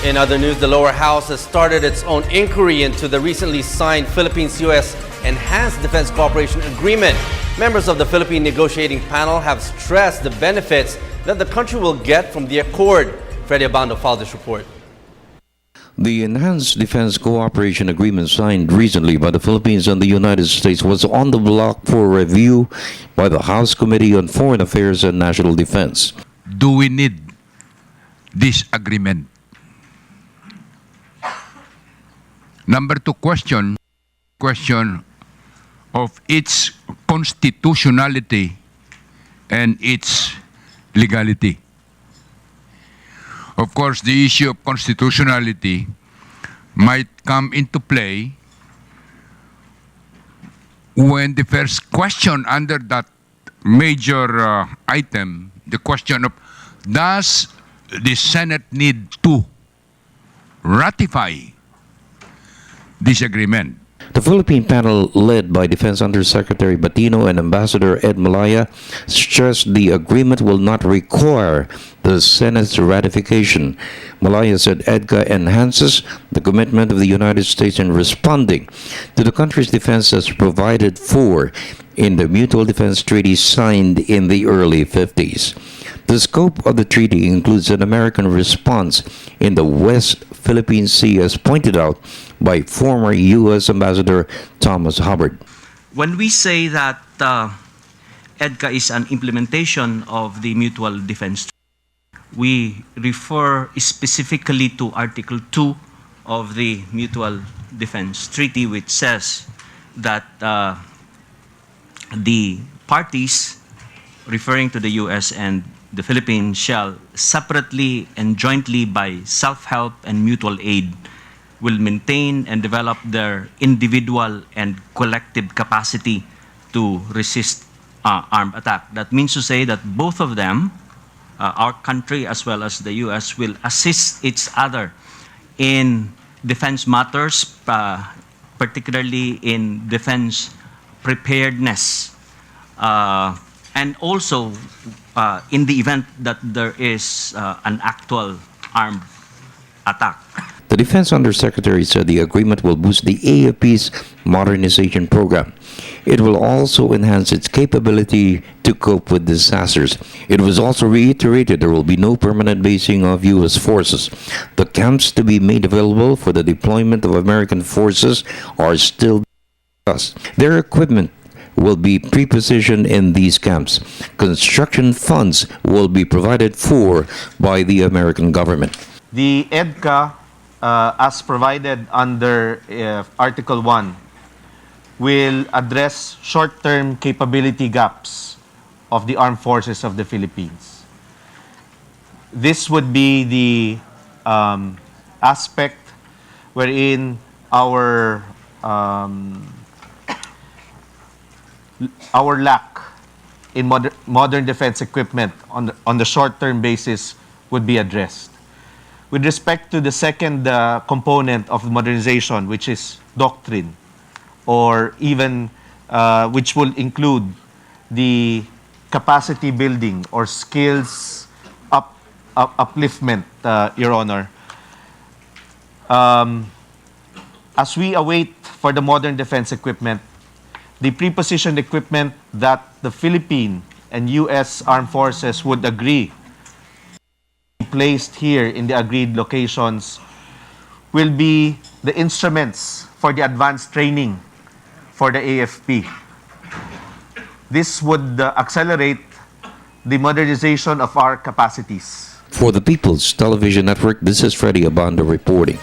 In other news, the lower house has started its own inquiry into the recently signed Philippines-U.S. Enhanced Defense Cooperation Agreement. Members of the Philippine negotiating panel have stressed the benefits that the country will get from the accord. Freddie Abando filed this report. The Enhanced Defense Cooperation Agreement signed recently by the Philippines and the United States was on the block for review by the House Committee on Foreign Affairs and National Defense. Do we need this agreement? Number two question of its constitutionality and its legality. Of course, the issue of constitutionality might come into play when the first question under that major item, the question of does the Senate need to ratify this agreement? The Philippine panel, led by Defense Undersecretary Batino and Ambassador Ed Malaya, stressed the agreement will not require the Senate's ratification. Malaya said EDCA enhances the commitment of the United States in responding to the country's defense as provided for in the Mutual Defense Treaty signed in the early 50s. The scope of the treaty includes an American response in the West Philippine Sea, as pointed out by former U.S. Ambassador Thomas Hubbard. When we say that EDCA is an implementation of the Mutual Defense Treaty, we refer specifically to Article 2 of the Mutual Defense Treaty, which says that the parties, referring to the U.S. and the Philippines, shall separately and jointly by self-help and mutual aid will maintain and develop their individual and collective capacity to resist armed attack. That means to say that both of them, our country as well as the U.S., will assist each other in defense matters, particularly in defense preparedness, and also in the event that there is an actual armed attack. The Defense Undersecretary said the agreement will boost the AFP's modernization program. It will also enhance its capability to cope with disasters. It was also reiterated there will be no permanent basing of U.S. forces. The camps to be made available for the deployment of American forces are still discussed. Their equipment will be pre-positioned in these camps. Construction funds will be provided for by the American government. The EDCA, as provided under Article 1, will address short-term capability gaps of the armed forces of the Philippines. This would be the aspect wherein our lack in modern defense equipment on the short-term basis would be addressed. With respect to the second component of modernization, which is doctrine, or even which will include the capacity building or skills upliftment, Your Honor. As we await for the modern defense equipment, the pre-positioned equipment that the Philippine and U.S. Armed Forces would agree placed here in the agreed locations will be the instruments for the advanced training for the AFP. This would accelerate the modernization of our capacities. For the People's Television Network, this is Freddie Abando reporting.